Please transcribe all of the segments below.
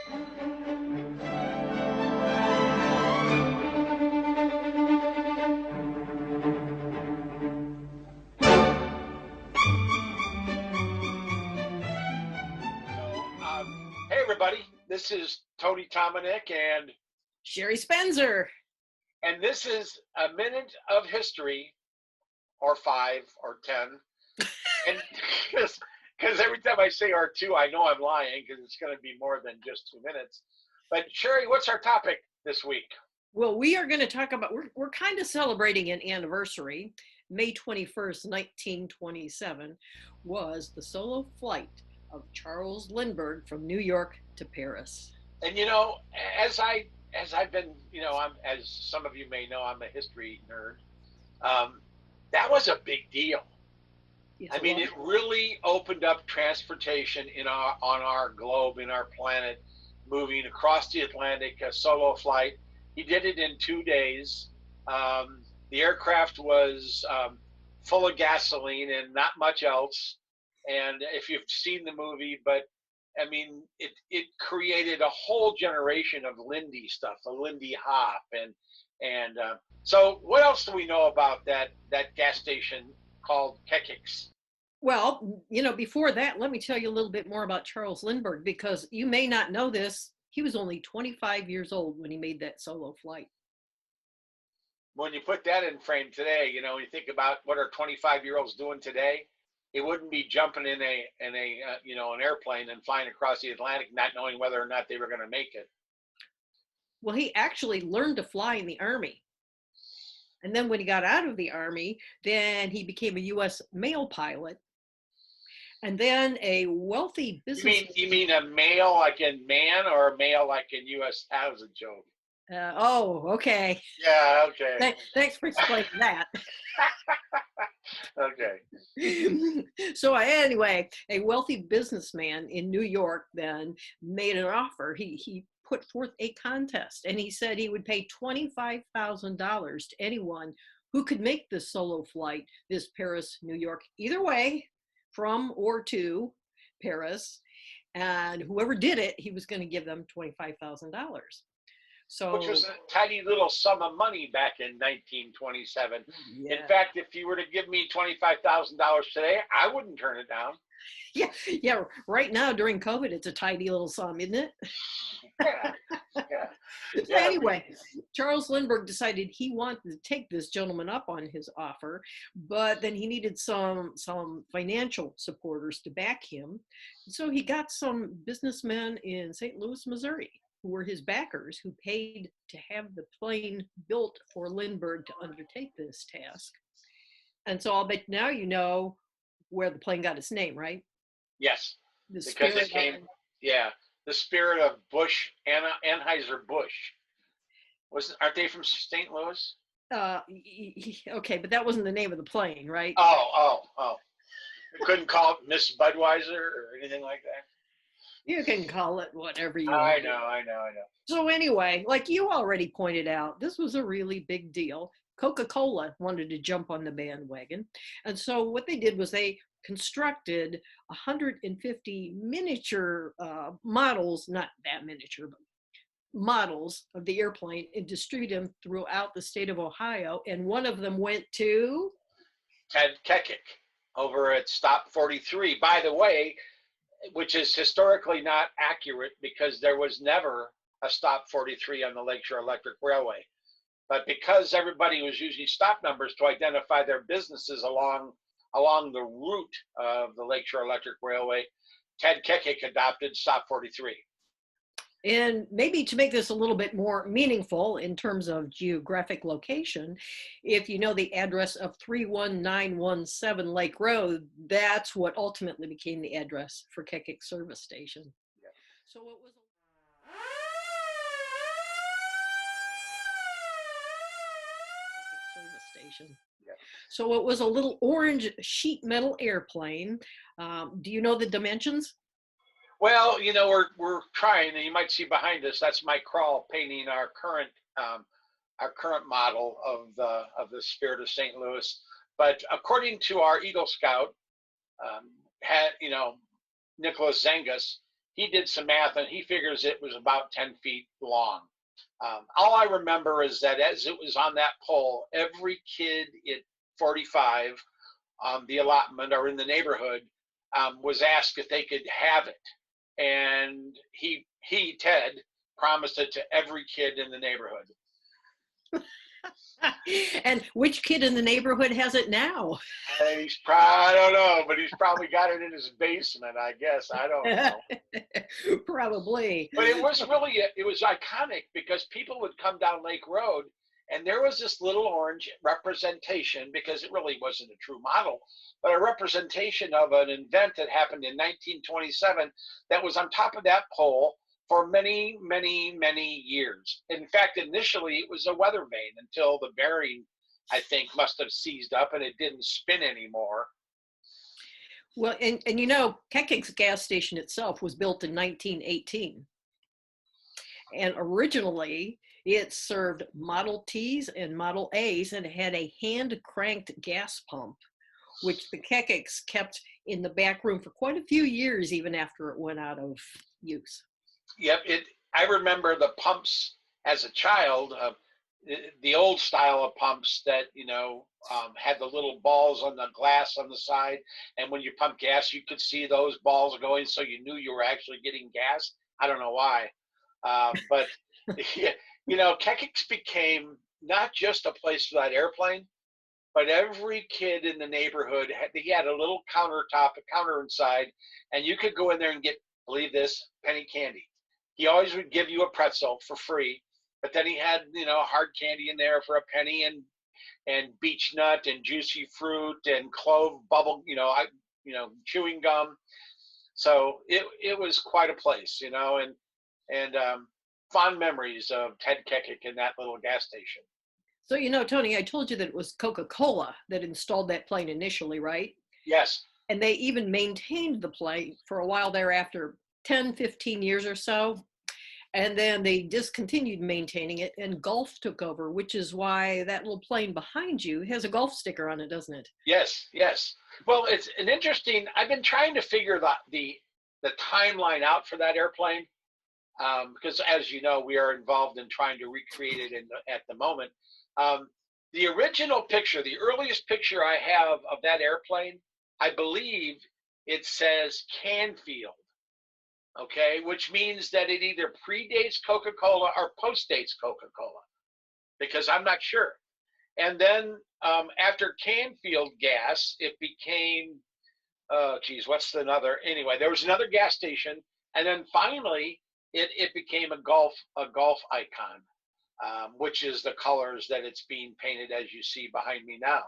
Hey everybody, this is Tony Dominic, Sherry Spencer. and this is a minute of history, or 5 or 10, and because every time I say or two, I know I'm lying because it's going to be more than just 2 minutes. But Sherry, what's our topic this week? Well, we are going to talk about, we're kind of celebrating an anniversary. May 21st, 1927 was the solo flight of Charles Lindbergh from New York to Paris. And as I've been, as some of you may know, I'm a history nerd. That was a big deal. I mean, it really opened up transportation on our globe, in our planet, moving across the Atlantic, a solo flight. He did it in 2 days. The aircraft was full of gasoline and not much else. And if you've seen the movie, but I mean, it created a whole generation of Lindy stuff, the Lindy Hop, and so what else do we know about that gas station called Kekix? Well, before that, let me tell you a little bit more about Charles Lindbergh, because you may not know this. He was only 25 years old when he made that solo flight. When you put that in frame today, you think about what are 25-year-olds doing today. It wouldn't be jumping in an airplane and flying across the Atlantic, not knowing whether or not they were going to make it. Well, he actually learned to fly in the Army. And then when he got out of the Army, then he became a U.S. mail pilot. And then a wealthy business. You mean a male like in man, or a male like in U.S. That was a joke. Okay. Yeah, okay. Thanks for explaining that. Okay. So anyway, a wealthy businessman in New York then made an offer. He put forth a contest, and he said he would pay $25,000 to anyone who could make this solo flight, this Paris, New York, either way, from or to Paris. And whoever did it, he was going to give them $25,000. So, which was a tiny little sum of money back in 1927. Yeah. In fact, if you were to give me $25,000 today, I wouldn't turn it down. Yeah. Right now during COVID, it's a tiny little sum, isn't it? Yeah. So anyway, Charles Lindbergh decided he wanted to take this gentleman up on his offer, but then he needed some financial supporters to back him. So he got some businessmen in St. Louis, Missouri, who were his backers, who paid to have the plane built for Lindbergh to undertake this task. And so I'll bet now you know where the plane got its name, right? Yes, because it came, the spirit of Bush, Anheuser-Busch. Aren't they from St. Louis? Okay, but that wasn't the name of the plane, right? Oh. You couldn't call it Miss Budweiser or anything like that? You can call it whatever you want. I know. So anyway, like you already pointed out, this was a really big deal. Coca-Cola wanted to jump on the bandwagon. And so what they did was they constructed 150 miniature models, not that miniature, but models of the airplane, and distributed them throughout the state of Ohio. And one of them went to Ted Kekik over at Stop 43. By the way, which is historically not accurate because there was never a Stop 43 on the Lakeshore Electric Railway. But because everybody was using stop numbers to identify their businesses along the route of the Lakeshore Electric Railway, Ted Kekik adopted Stop 43. And maybe to make this a little bit more meaningful in terms of geographic location, if you know the address of 31917 Lake Road, that's what ultimately became the address for Kekik Service Station. Yeah. So it was Service Station. Yeah. So it was a little orange sheet metal airplane. Do you know the dimensions? Well, we're trying, and you might see behind us. That's Mike Crawl painting our current model of the Spirit of St. Louis. But according to our Eagle Scout, Nicholas Zangus, he did some math and he figures it was about 10 feet long. All I remember is that as it was on that pole, every kid at 45 on the allotment or in the neighborhood was asked if they could have it. And Ted, promised it to every kid in the neighborhood. And which kid in the neighborhood has it now? I don't know, but he's probably got it in his basement, I guess. I don't know. Probably. But it was iconic because people would come down Lake Road and there was this little orange representation, because it really wasn't a true model, but a representation of an event that happened in 1927 that was on top of that pole for many, many, many years. In fact, initially it was a weather vane until the bearing, I think, must have seized up and it didn't spin anymore. Well, and Kekik's gas station itself was built in 1918. And originally it served Model Ts and Model As and had a hand-cranked gas pump, which the Kekiks kept in the back room for quite a few years, even after it went out of use. Yep, I remember the pumps as a child, the old style of pumps that, had the little balls on the glass on the side. And when you pump gas, you could see those balls going, so you knew you were actually getting gas. I don't know why. But, Kekiks became not just a place for that airplane, but every kid in the neighborhood had a little counter inside, and you could go in there and get, believe this, penny candy. He always would give you a pretzel for free, but then he had, hard candy in there for a penny, and beech nut and juicy fruit and clove bubble, chewing gum. So it was quite a place, and fond memories of Ted Kekik in that little gas station. So, Tony, I told you that it was Coca-Cola that installed that plane initially, right? Yes. And they even maintained the plane for a while thereafter, 10, 15 years or so. And then they discontinued maintaining it and Gulf took over, which is why that little plane behind you has a Gulf sticker on it, doesn't it? Yes. Well, it's an interesting, I've been trying to figure the timeline out for that airplane, because as you know, we are involved in trying to recreate it at the moment. The original picture, the earliest picture I have of that airplane, I believe it says Canfield. Okay, which means that it either predates Coca-Cola or postdates Coca-Cola, because I'm not sure. And then after Canfield Gas, it became, anyway, there was another gas station, and then finally it became a Gulf icon, which is the colors that it's being painted as you see behind me now.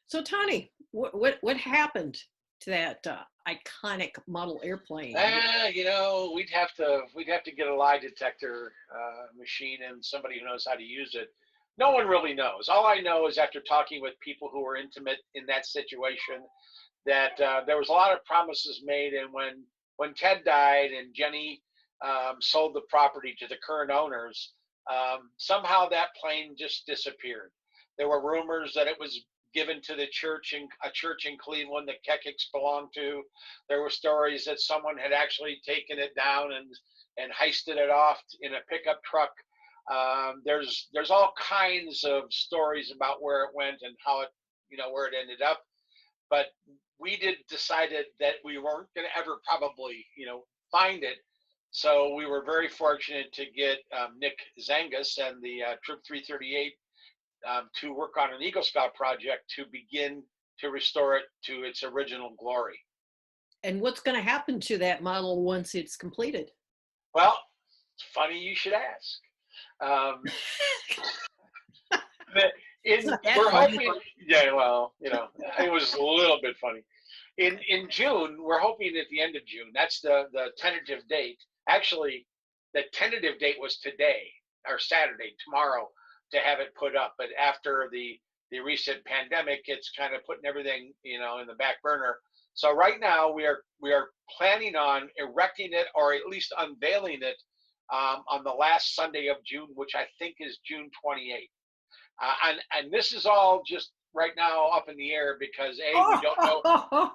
So Tony, what happened to that iconic model airplane? We'd have to get a lie detector machine and somebody who knows how to use it. No one really knows. All I know is after talking with people who were intimate in that situation, that there was a lot of promises made, and when Ted died and Jenny sold the property to the current owners, somehow that plane just disappeared. There were rumors that it was given to a church in Cleveland that Kekiks belonged to. There were stories that someone had actually taken it down and heisted it off in a pickup truck. There's all kinds of stories about where it went and how it, where it ended up. But we decided that we weren't going to ever probably, find it. So we were very fortunate to get Nick Zangus and the Troop 338 to work on an Eagle Scout project to begin to restore it to its original glory. And what's going to happen to that model once it's completed? Well, it's funny you should ask. We're hoping, it was a little bit funny. In June, we're hoping at the end of June. That's the tentative date. Actually, the tentative date was today, or Saturday, tomorrow, to have it put up. But after the recent pandemic, it's kind of putting everything, in the back burner. So right now we are planning on erecting it, or at least unveiling it, on the last Sunday of June, which I think is June 28th. And this is all just right now up in the air because we don't know.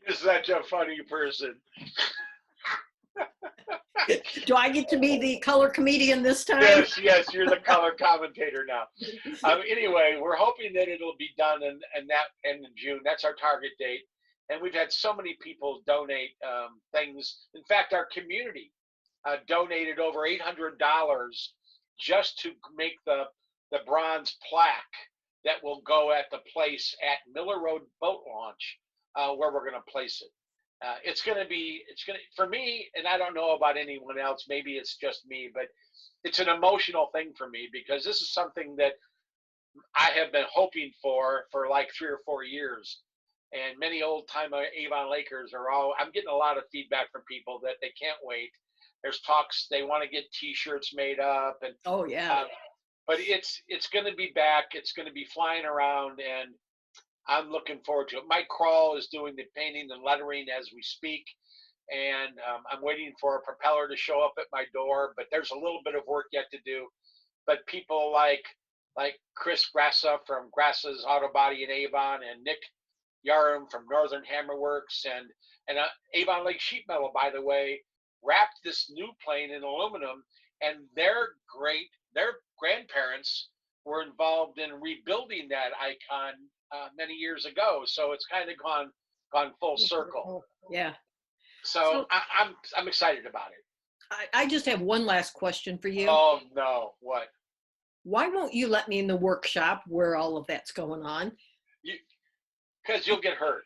You're such a funny person. Do I get to be the color comedian this time? Yes, you're the color commentator now. Anyway, we're hoping that it'll be done in June. That's our target date. And we've had so many people donate things. In fact, our community donated over $800 just to make the bronze plaque that will go at the place at Miller Road Boat Launch, where we're going to place it. It's going to be, for me, and I don't know about anyone else, maybe it's just me, but it's an emotional thing for me because this is something that I have been hoping for like 3 or 4 years. And many old time Avon Lakers I'm getting a lot of feedback from people that they can't wait. There's talks, they want to get t-shirts made up. And oh, yeah. But it's going to be back. It's going to be flying around, and I'm looking forward to it. Mike Kroll is doing the painting and lettering as we speak, and I'm waiting for a propeller to show up at my door, but there's a little bit of work yet to do. But people like Chris Grassa from Grassa's Auto Body in Avon, and Nick Yarum from Northern Hammerworks, and Avon Lake Sheet Metal, by the way, wrapped this new plane in aluminum, and their grandparents were involved in rebuilding that icon many years ago. So it's kind of gone full circle. Yeah. So I'm excited about it. I just have one last question for you. Oh no, what? Why won't you let me in the workshop where all of that's going on? Because you'll get hurt.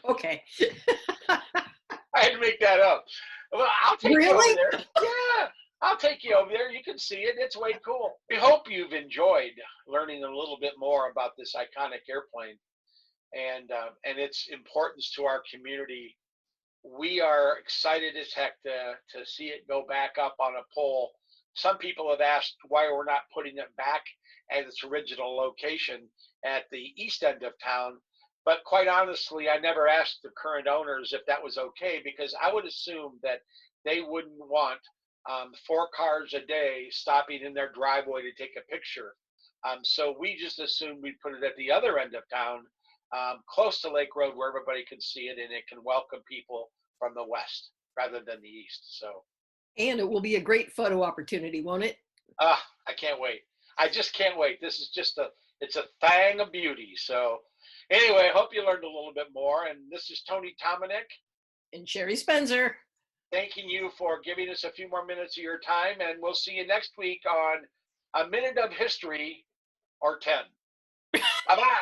Okay. I had to make that up. Well, I'll take you over there. Yeah, I'll take you over there. You can see it. It's way cool. We hope you've enjoyed learning a little bit more about this iconic airplane and its importance to our community. We are excited as heck to see it go back up on a pole. Some people have asked why we're not putting it back at its original location at the east end of town. But quite honestly, I never asked the current owners if that was okay, because I would assume that they wouldn't want 4 cars a day stopping in their driveway to take a picture. So we just assumed we'd put it at the other end of town, close to Lake Road, where everybody can see it and it can welcome people from the west rather than the east. So. And it will be a great photo opportunity, won't it? I can't wait. I just can't wait. This is it's a thing of beauty. So anyway, I hope you learned a little bit more. And this is Tony Tomanek. And Sherry Spencer. Thanking you for giving us a few more minutes of your time. And we'll see you next week on A Minute of History or 10. Bye-bye.